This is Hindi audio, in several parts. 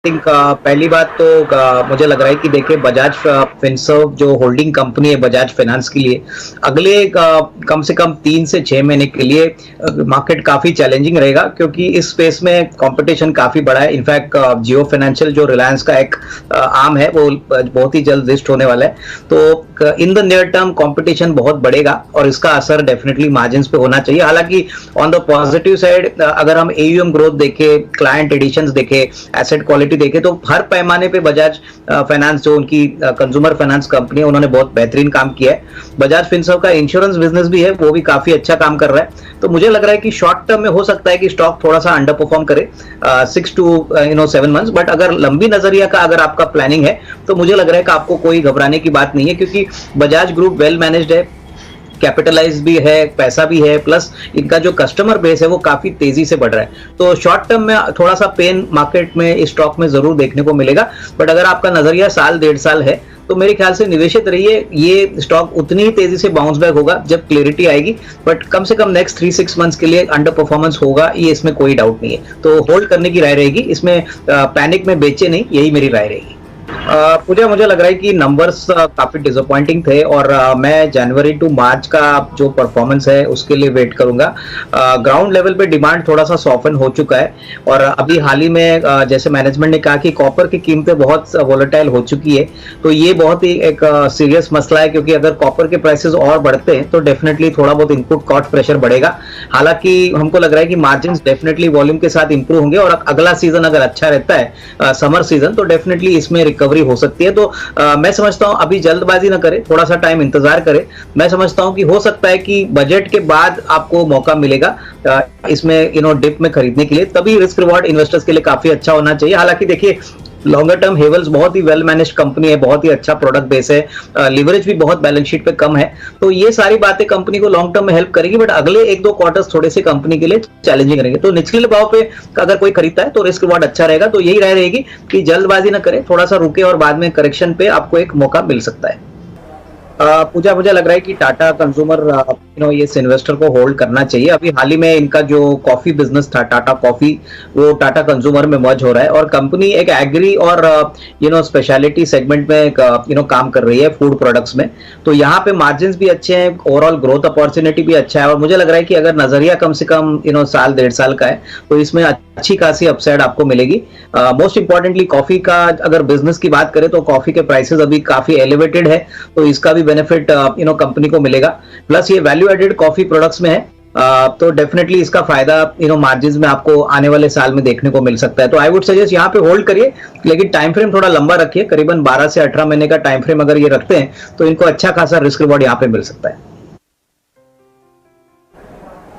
थिंक पहली बात तो मुझे लग रहा है कि देखिए बजाज फिनसर्व जो होल्डिंग कंपनी है बजाज फाइनेंस के लिए अगले कम से कम 3 से 6 महीने के लिए मार्केट काफी चैलेंजिंग रहेगा, क्योंकि इस स्पेस में कंपटीशन काफी बड़ा है। इनफैक्ट जियो फाइनेंशियल जो रिलायंस का एक आर्म है वो बहुत ही जल्द लिस्ट होने वाला है, तो in the near term competition बहुत बढ़ेगा और इसका असर डेफिनेटली मार्जिन पे होना चाहिए। हालांकि ऑन द पॉजिटिव साइड अगर हम एयूएम ग्रोथ देखें, क्लाइंट एडिशंस देखें, एसेट क्वालिटी देखें, तो हर पैमाने पे बजाज फाइनेंस जो उनकी कंज्यूमर फाइनेंस कंपनी है उन्होंने बहुत बेहतरीन काम किया है। बजाज फिनसर्व का इंश्योरेंस बिजनेस भी है, वो भी काफी अच्छा काम कर रहा है। तो मुझे लग रहा है कि शॉर्ट टर्म में हो सकता है कि स्टॉक थोड़ा सा अंडर परफॉर्म करे 6 to 7 मंथ्स, बट अगर लंबी नजरिया का अगर आपका प्लानिंग है तो मुझे लग रहा है कि आपको कोई घबराने की बात नहीं है, क्योंकि बजाज ग्रुप वेल मैनेज्ड है, कैपिटलाइज भी है, पैसा भी है, प्लस इनका जो कस्टमर बेस है वो काफी तेजी से बढ़ रहा है। तो शॉर्ट टर्म में थोड़ा सा पेन मार्केट में इस स्टॉक में जरूर देखने को मिलेगा, बट अगर आपका नजरिया साल 1.5 साल है तो मेरे ख्याल से निवेशित रहिए। ये स्टॉक उतनी ही तेजी से बाउंस बैक होगा जब क्लैरिटी आएगी, बट कम से कम नेक्स्ट 3-6 मंथ्स के लिए अंडर परफॉर्मेंस होगा, ये इसमें कोई डाउट नहीं है। तो होल्ड करने की राय रहेगी, इसमें पैनिक में बेचे नहीं, यही मेरी राय रहेगी। पूजा, मुझे लग रहा है कि नंबर्स काफी डिसअपॉइंटिंग थे और मैं जनवरी टू मार्च का जो परफॉर्मेंस है उसके लिए वेट करूंगा। ग्राउंड लेवल पे डिमांड थोड़ा सा सॉफन हो चुका है और अभी हाल ही में जैसे मैनेजमेंट ने कहा कि कॉपर की कीमतें बहुत वोलेटाइल हो चुकी है, तो ये बहुत ही एक सीरियस मसला है, क्योंकि अगर कॉपर के प्राइसेस और बढ़ते हैं तो डेफिनेटली थोड़ा बहुत इनपुट कॉस्ट प्रेशर बढ़ेगा। हालांकि हमको लग रहा है कि मार्जिन डेफिनेटली वॉल्यूम के साथ इंप्रूव होंगे और अगला सीजन अगर अच्छा रहता है समर सीजन, तो डेफिनेटली इसमें रिकवरी हो सकती है। तो मैं समझता हूं अभी जल्दबाजी ना करें, थोड़ा सा टाइम इंतजार करें। मैं समझता हूं कि हो सकता है कि बजट के बाद आपको मौका मिलेगा इसमें डिप में खरीदने के लिए, तभी रिस्क रिवॉर्ड इन्वेस्टर्स के लिए काफी अच्छा होना चाहिए। हालांकि देखिए लॉन्गर टर्म हेवल्स बहुत ही वेल मैनेज्ड कंपनी है, बहुत ही अच्छा प्रोडक्ट बेस है, लिवरेज भी बहुत बैलेंस शीट पे कम है, तो ये सारी बातें कंपनी को लॉन्ग टर्म में हेल्प करेगी, बट अगले 1-2 क्वार्टर्स थोड़े से कंपनी के लिए चैलेंजिंग रहेंगे। तो निचले भाव पे अगर कोई खरीदता है तो रिस्क रिवॉर्ड अच्छा रहेगा। तो यही राय रहेगी कि जल्दबाजी ना करें, थोड़ा सा रुके और बाद में करेक्शन पे आपको एक मौका मिल सकता है। पूजा, मुझे लग रहा है कि टाटा कंज्यूमर इस इन्वेस्टर को होल्ड करना चाहिए। अभी हाल ही में इनका जो कॉफी बिजनेस था टाटा कॉफी, वो टाटा कंज्यूमर में मर्ज हो रहा है और कंपनी एक एग्री और स्पेशलिटी सेगमेंट में काम कर रही है फूड प्रोडक्ट्स में। तो यहाँ पे मार्जिन भी अच्छे हैं, ओवरऑल ग्रोथ अपॉर्चुनिटी भी अच्छा है और मुझे लग रहा है कि अगर नजरिया कम से कम साल 1.5 साल का है तो इसमें अच्छी खासी अपसाइड आपको मिलेगी। मोस्ट इंपॉर्टेंटली कॉफी का अगर बिजनेस की बात करें तो कॉफी के प्राइसेस अभी काफी एलिवेटेड है, तो इसका भी बेनिफिट कंपनी को मिलेगा। प्लस ये वैल्यू एडेड कॉफी प्रोडक्ट्स में है, तो डेफिनेटली इसका फायदा मार्जिन में आपको आने वाले साल में देखने को मिल सकता है। तो आई वुड सजेस्ट यहाँ पे होल्ड करिए, लेकिन टाइम फ्रेम थोड़ा लंबा रखिए, करीबन 12 से 18 महीने का टाइम फ्रेम अगर ये रखते हैं तो इनको अच्छा खासा रिस्क रिवॉर्ड यहाँ पे मिल सकता है।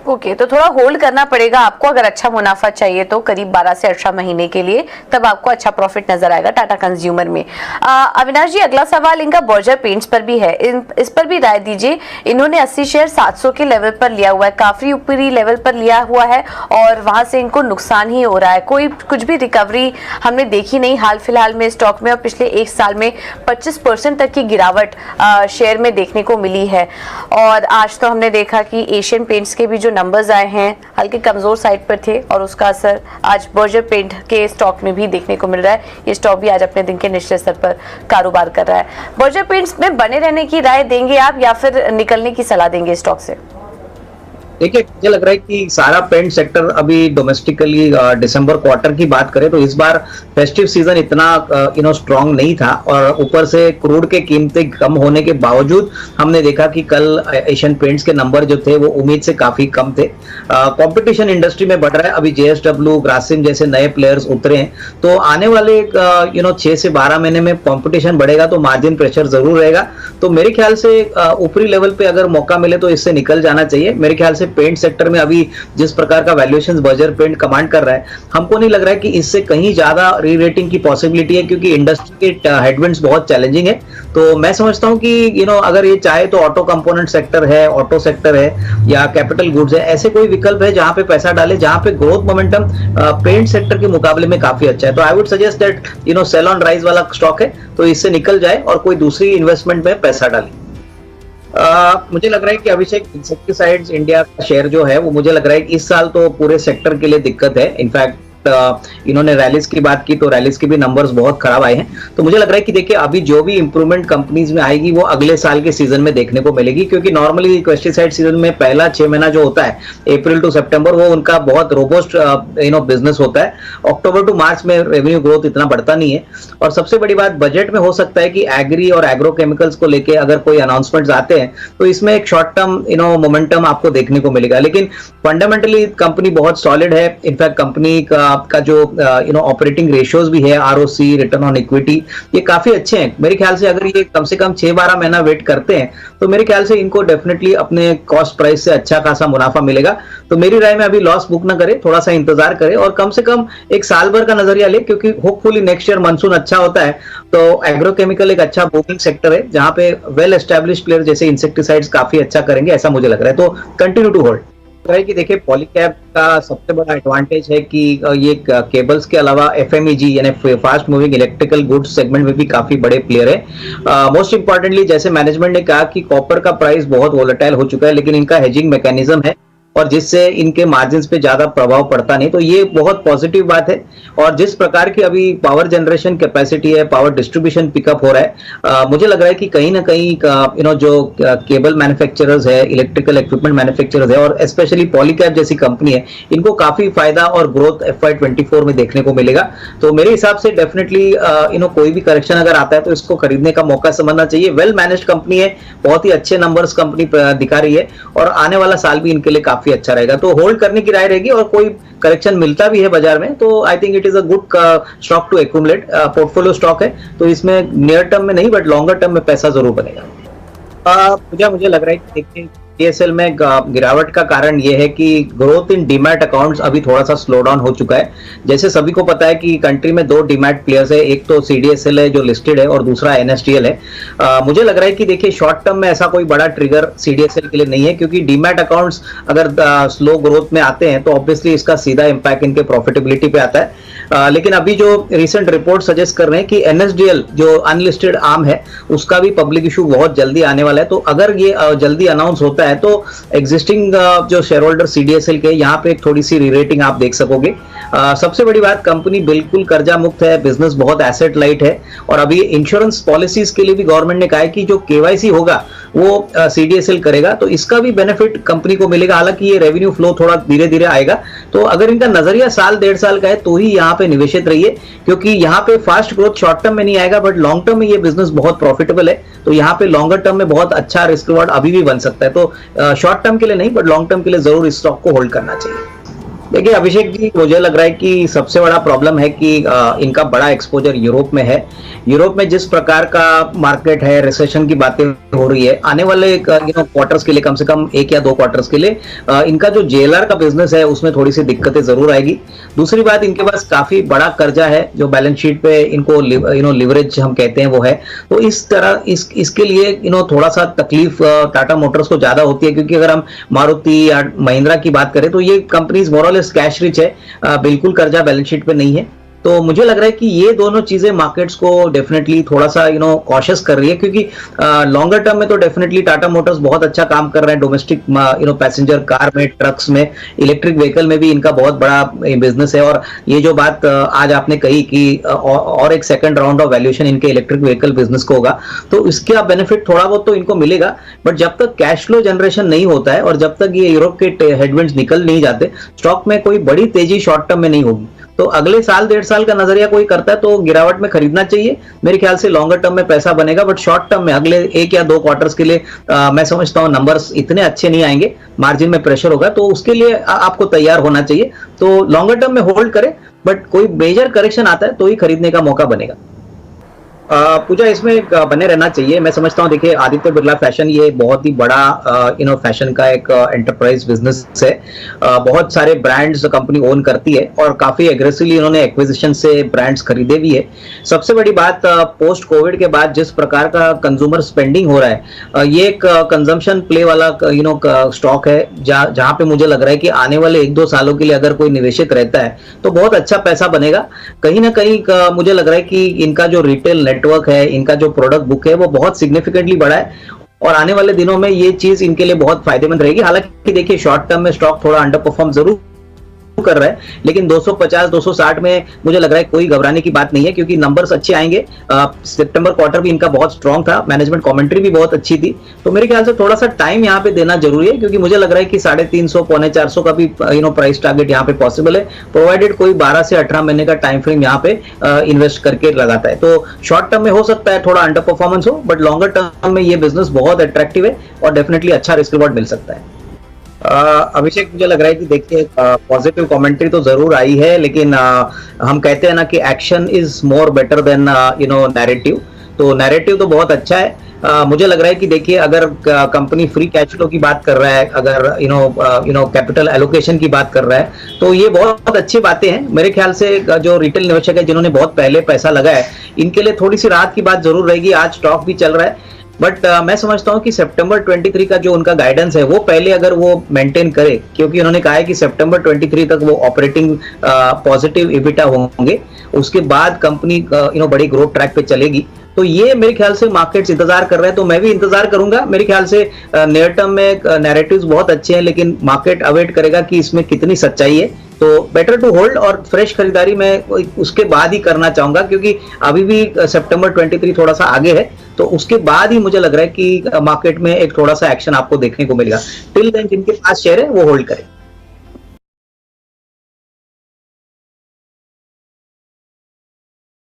ओके, तो थोड़ा होल्ड करना पड़ेगा आपको अगर अच्छा मुनाफा चाहिए तो, करीब 12 से 18 महीने के लिए, तब आपको अच्छा प्रॉफिट नजर आएगा टाटा कंज्यूमर में। अविनाश जी, अगला सवाल इनका बर्जर पेंट्स पर भी है, इस पर भी राय दीजिए। इन्होंने 80 शेयर 700 के लेवल पर लिया हुआ है, काफी ऊपरी लेवल पर लिया हुआ है और वहां से इनको नुकसान ही हो रहा है, कोई कुछ भी रिकवरी हमने देखी नहीं हाल फिलहाल में स्टॉक में, और पिछले 1 साल में 25% तक की गिरावट शेयर में देखने को मिली है। और आज तो हमने देखा कि एशियन पेंट्स के भी जो नंबर्स आए हैं हल्के कमजोर साइड पर थे और उसका असर आज बर्जर पेंट के स्टॉक में भी देखने को मिल रहा है। ये स्टॉक भी आज अपने दिन के निचले स्तर पर कारोबार कर रहा है। बर्जर पेंट्स में बने रहने की राय देंगे आप या फिर निकलने की सलाह देंगे स्टॉक से? देखिए, मुझे लग रहा है कि सारा पेंट सेक्टर अभी डोमेस्टिकली दिसंबर क्वार्टर की बात करें तो इस बार फेस्टिव सीजन इतना स्ट्रांग नहीं था और ऊपर से क्रूड के कीमतें कम होने के बावजूद हमने देखा कि कल एशियन पेंट्स के नंबर जो थे वो उम्मीद से काफी कम थे। कंपटीशन इंडस्ट्री में बढ़ रहा है, अभी जेएसडब्ल्यू, ग्रासिम जैसे नए प्लेयर्स उतरे हैं, तो आने वाले 6 से 12 महीने में कंपटीशन बढ़ेगा तो मार्जिन प्रेशर जरूर रहेगा। तो मेरे ख्याल से ऊपरी लेवल पे अगर मौका मिले तो इससे निकल जाना चाहिए। मेरे ख्याल से पेंट सेक्टर में अभी जिस प्रकार का वैल्यूएशन बर्जर पेंट कमांड कर रहा है, हमको नहीं लग रहा है कि इससे कहीं ज्यादा री रेटिंग की पॉसिबिलिटी है, क्योंकि इंडस्ट्री के हेडविंड्स बहुत चैलेंजिंग है। तो मैं समझता हूं कि अगर ये चाहे तो ऑटो कंपोनेंट सेक्टर है, ऑटो सेक्टर है या कैपिटल गुड्स है, ऐसे कोई विकल्प है जहां पे पैसा डाले, जहां पे ग्रोथ मोमेंटम पेंट सेक्टर के मुकाबले में काफी अच्छा है। तो I would suggest that sell on rise वाला स्टॉक है तो इससे निकल जाए और कोई दूसरी इन्वेस्टमेंट में पैसा डाले। मुझे लग रहा है कि अभिषेक इंसेक्टिसाइड्स इंडिया का शेयर जो है वो मुझे लग रहा है कि इस साल तो पूरे सेक्टर के लिए दिक्कत है। इनफैक्ट इन्होंने रैलीज की बात की तो रैलीज के भी नंबर्स बहुत खराब आए हैं। तो मुझे लग रहा है कि देखिए अभी जो भी इंप्रूवमेंट कंपनीज में आएगी वो अगले साल के सीजन में देखने को मिलेगी, क्योंकि नॉर्मली पेस्टिसाइड सीजन में पहला 6 महीना जो होता है अप्रैल टू सितंबर वो उनका बहुत रोबस्ट बिजनेस होता है। अक्टूबर टू मार्च में रेवेन्यू ग्रोथ इतना बढ़ता नहीं है। और सबसे बड़ी बात बजट में हो सकता है कि एग्री और एग्रो केमिकल्स को लेके अगर कोई अनाउंसमेंट्स आते हैं तो इसमें एक शॉर्ट टर्म मोमेंटम आपको देखने को मिलेगा, लेकिन फंडामेंटली कंपनी बहुत सॉलिड है। इनफैक्ट कंपनी का जो ऑपरेटिंग रेशियोज भी है, आरओसी, रिटर्न ऑन इक्विटी, ये काफी अच्छे हैं। मेरे ख्याल से अगर ये कम से कम 6-12 महीना वेट करते हैं तो मेरे ख्याल से इनको डेफिनेटली अपने कॉस्ट प्राइस से अच्छा खासा मुनाफा मिलेगा। तो मेरी राय में अभी लॉस बुक ना करे, थोड़ा सा इंतजार करे और कम से कम एक साल भर का नजरिया ले, क्योंकि होपफुली नेक्स्ट ईयर मानसून अच्छा होता है तो एग्रोकेमिकल एक अच्छा बूमिंग सेक्टर है जहां पे वेल एस्टेब्लिश्ड प्लेयर जैसे इंसेक्टिसाइड्स काफी अच्छा करेंगे, ऐसा मुझे लग रहा है। तो कंटिन्यू टू होल्ड है कि देखिए पॉलीकैब का सबसे बड़ा एडवांटेज है कि ये केबल्स के अलावा एफएमईजी यानी fast moving electrical goods segment में भी काफी बड़े प्लेयर है। मोस्ट इंपॉर्टेंटली जैसे मैनेजमेंट ने कहा कि कॉपर का प्राइस बहुत वोलेटाइल हो चुका है, लेकिन इनका हेजिंग मैकेनिज्म है और जिससे इनके मार्जिन्स पे ज्यादा प्रभाव पड़ता नहीं, तो ये बहुत पॉजिटिव बात है। और जिस प्रकार की अभी पावर जनरेशन कैपेसिटी है, पावर डिस्ट्रीब्यूशन पिकअप हो रहा है, मुझे लग रहा है कि कहीं ना कहीं जो केबल मैन्युफैक्चरर्स है, इलेक्ट्रिकल इक्विपमेंट मैन्युफैक्चरर्स है और स्पेशली पॉलीकैब जैसी कंपनी है, इनको काफी फायदा और ग्रोथ FY24 में देखने को मिलेगा। तो मेरे हिसाब से डेफिनेटली कोई भी करेक्शन अगर आता है तो इसको खरीदने का मौका समझना चाहिए। वेल मैनेज्ड कंपनी है, बहुत ही अच्छे नंबर्स कंपनी दिखा रही है और आने वाला साल भी इनके लिए काफी अच्छा रहेगा। तो होल्ड करने की राय रहेगी और कोई करेक्शन मिलता भी है बाजार में तो I think it is a good stock to accumulate. Portfolio stock है तो इसमें नियर टर्म में नहीं बट लॉन्गर टर्म में पैसा जरूर बनेगा। मुझे लग रहा है कि देखिए CSL में गिरावट का कारण यह है कि ग्रोथ इन डीमैट अकाउंट्स अभी थोड़ा सा स्लो डाउन हो चुका है। जैसे सभी को पता है कि कंट्री में 2 डीमैट प्लेयर्स है, एक तो CDSL है जो लिस्टेड है और दूसरा NSDL है। मुझे लग रहा है कि देखिए शॉर्ट टर्म में ऐसा कोई बड़ा ट्रिगर CDSL के लिए नहीं है, क्योंकि डीमैट अकाउंट्स अगर स्लो ग्रोथ में आते हैं तो ऑब्वियसली इसका सीधा इंपैक्ट इनके प्रॉफिटेबिलिटी पे आता है। लेकिन अभी जो रिसेंट रिपोर्ट सजेस्ट कर रहे हैं कि NSDL जो अनलिस्टेड आर्म है उसका भी पब्लिक इशू बहुत जल्दी आने वाला है। तो अगर ये जल्दी अनाउंस होता है तो एग्जिस्टिंग जो शेयर होल्डर CDSL के यहाँ पे एक थोड़ी सी रीरेटिंग आप देख सकोगे। सबसे बड़ी बात कंपनी बिल्कुल कर्जा मुक्त है, बिजनेस बहुत एसेट लाइट है और अभी इंश्योरेंस पॉलिसीज के लिए भी गवर्नमेंट ने कहा है कि जो KYC होगा वो CDSL करेगा, तो इसका भी बेनिफिट कंपनी को मिलेगा। हालांकि ये रेवेन्यू फ्लो थोड़ा धीरे धीरे आएगा, तो अगर इनका नजरिया साल 1.5 साल का है तो ही यहाँ पे निवेशित रहिए, क्योंकि यहाँ पे फास्ट ग्रोथ शॉर्ट टर्म में नहीं आएगा बट लॉन्ग टर्म में ये बिजनेस बहुत प्रॉफिटेबल है। तो यहाँ पे लॉन्गर टर्म में बहुत अच्छा रिस्क रिवॉर्ड अभी भी बन सकता है। तो शॉर्ट टर्म के लिए नहीं बट लॉन्ग टर्म के लिए जरूर इस स्टॉक को होल्ड करना चाहिए। देखिए अभिषेक जी, मुझे लग रहा है कि सबसे बड़ा प्रॉब्लम है कि इनका बड़ा एक्सपोजर यूरोप में है। यूरोप में जिस प्रकार का मार्केट है, रिसेशन की बातें हो रही है, आने वाले क्वार्टर्स के लिए कम से कम 1 या 2 क्वार्टर्स के लिए इनका जो JLR का बिजनेस है उसमें थोड़ी सी दिक्कतें जरूर आएगी। दूसरी बात, इनके पास काफी बड़ा कर्जा है जो बैलेंस शीट पे इनको लिवरेज हम कहते हैं वो है। तो इस तरह इसके लिए थोड़ा सा तकलीफ टाटा मोटर्स को ज्यादा होती है, क्योंकि अगर हम मारुति या महिंद्रा की बात करें तो ये कंपनीज मोरल कैश रिच है, बिल्कुल कर्जा बैलेंस शीट पे नहीं है। तो मुझे लग रहा है कि ये दोनों चीजें मार्केट्स को डेफिनेटली थोड़ा सा कॉशियस कर रही है, क्योंकि लॉन्गर टर्म में तो डेफिनेटली टाटा मोटर्स बहुत अच्छा काम कर रहे हैं डोमेस्टिक पैसेंजर कार में, ट्रक्स में, इलेक्ट्रिक व्हीकल में भी इनका बहुत बड़ा बिजनेस है। और ये जो बात आज आपने कही कि और एक सेकंड राउंड ऑफ वैल्यूएशन इनके इलेक्ट्रिक व्हीकल बिजनेस को होगा, तो इसका बेनिफिट थोड़ा बहुत तो इनको मिलेगा। बट जब तक कैश फ्लो जनरेशन नहीं होता है और जब तक ये यूरोप के हेडविंड्स निकल नहीं जाते, स्टॉक में कोई बड़ी तेजी शॉर्ट टर्म में नहीं होगी। तो अगले साल 1.5 साल का नजरिया कोई करता है तो गिरावट में खरीदना चाहिए। मेरे ख्याल से लॉन्गर टर्म में पैसा बनेगा, बट शॉर्ट टर्म में अगले 1 या 2 क्वार्टर्स के लिए मैं समझता हूं नंबर्स इतने अच्छे नहीं आएंगे, मार्जिन में प्रेशर होगा, तो उसके लिए आपको तैयार होना चाहिए। तो लॉन्गर टर्म में होल्ड करें, बट कोई मेजर करेक्शन आता है तो ही खरीदने का मौका बनेगा। पूजा इसमें बने रहना चाहिए। मैं समझता हूँ, देखिए आदित्य बिरला फैशन ये बहुत ही बड़ा फैशन का एक एंटरप्राइज बिजनेस है। बहुत सारे ब्रांड्स कंपनी ओन करती है और काफी एग्रेसिवली उन्होंने एक्विजिशन से ब्रांड्स खरीदे भी है। सबसे बड़ी बात, पोस्ट कोविड के बाद जिस प्रकार का कंज्यूमर स्पेंडिंग हो रहा है, ये एक कंजम्पशन प्ले वाला स्टॉक है जहां पे मुझे लग रहा है कि आने वाले 1-2 सालों के लिए अगर कोई निवेशित रहता है तो बहुत अच्छा पैसा बनेगा। कहीं ना कहीं मुझे लग रहा है कि इनका जो रिटेल नेटवर्क है, इनका जो प्रोडक्ट बुक है वो बहुत सिग्निफिकेंटली बड़ा है और आने वाले दिनों में ये चीज इनके लिए बहुत फायदेमंद रहेगी। हालांकि देखिए शॉर्ट टर्म में स्टॉक थोड़ा अंडर परफॉर्म जरूर कर रहा है, लेकिन 250 260 में मुझे लग रहा है कोई घबराने की बात नहीं है, क्योंकि नंबर्स अच्छे आएंगे। सितंबर क्वार्टर भी इनका बहुत स्ट्रांग था, मैनेजमेंट कमेंट्री भी बहुत अच्छी थी, तो मेरे ख्याल से थोड़ा सा टाइम यहाँ पे देना जरूरी है, क्योंकि मुझे लग रहा है कि 350 पौने 400 का भी प्राइस टारगेट यहाँ पे पॉसिबल है, प्रोवाइडेड कोई 12 से 18 महीने का टाइम फ्रेम यहाँ पे इन्वेस्ट करके लगाता है। तो शॉर्ट टर्म में हो सकता है थोड़ा अंडर परफॉर्मेंस हो, बट लॉन्गर टर्म में ये बिजनेस बहुत अट्रैक्टिव है और डेफिनेटली अच्छा रिस्क रिवॉर्ड मिल सकता है। अभिषेक, मुझे लग रहा है कि देखिए पॉजिटिव कमेंट्री तो जरूर आई है, लेकिन हम कहते हैं ना कि action is more better than narrative. तो नैरेटिव तो बहुत अच्छा है। मुझे लग रहा है कि देखिए अगर कंपनी फ्री कैश फ्लो की बात कर रहा है, अगर कैपिटल एलोकेशन की बात कर रहा है, तो ये बहुत अच्छी बातें हैं। मेरे ख्याल से जो रिटेल निवेशक है जिन्होंने बहुत पहले पैसा लगाया है, इनके लिए थोड़ी सी राहत की बात जरूर रहेगी। आज स्टॉक भी चल रहा है, बट मैं समझता हूं कि सितंबर 23 का जो उनका गाइडेंस है वो पहले अगर वो मेंटेन करे, क्योंकि उन्होंने कहा है कि सितंबर 23 तक वो ऑपरेटिंग पॉजिटिव इबिटा होंगे, उसके बाद कंपनी बड़ी ग्रोथ ट्रैक पे चलेगी। तो ये मेरे ख्याल से मार्केट्स इंतजार कर रहे हैं, तो मैं भी इंतजार करूंगा। मेरे ख्याल से नियर टर्म में नैरेटिव्स बहुत अच्छे हैं, लेकिन मार्केट अवेट करेगा कि इसमें कितनी सच्चाई है। तो बेटर टू होल्ड, और फ्रेश खरीदारी मैं उसके बाद ही करना चाहूंगा, क्योंकि अभी भी सितंबर 23 थोड़ा सा आगे है, तो उसके बाद ही मुझे लग रहा है कि मार्केट में एक थोड़ा सा एक्शन आपको देखने को मिलेगा। टिल देन जिनके पास शेयर है वो होल्ड करें।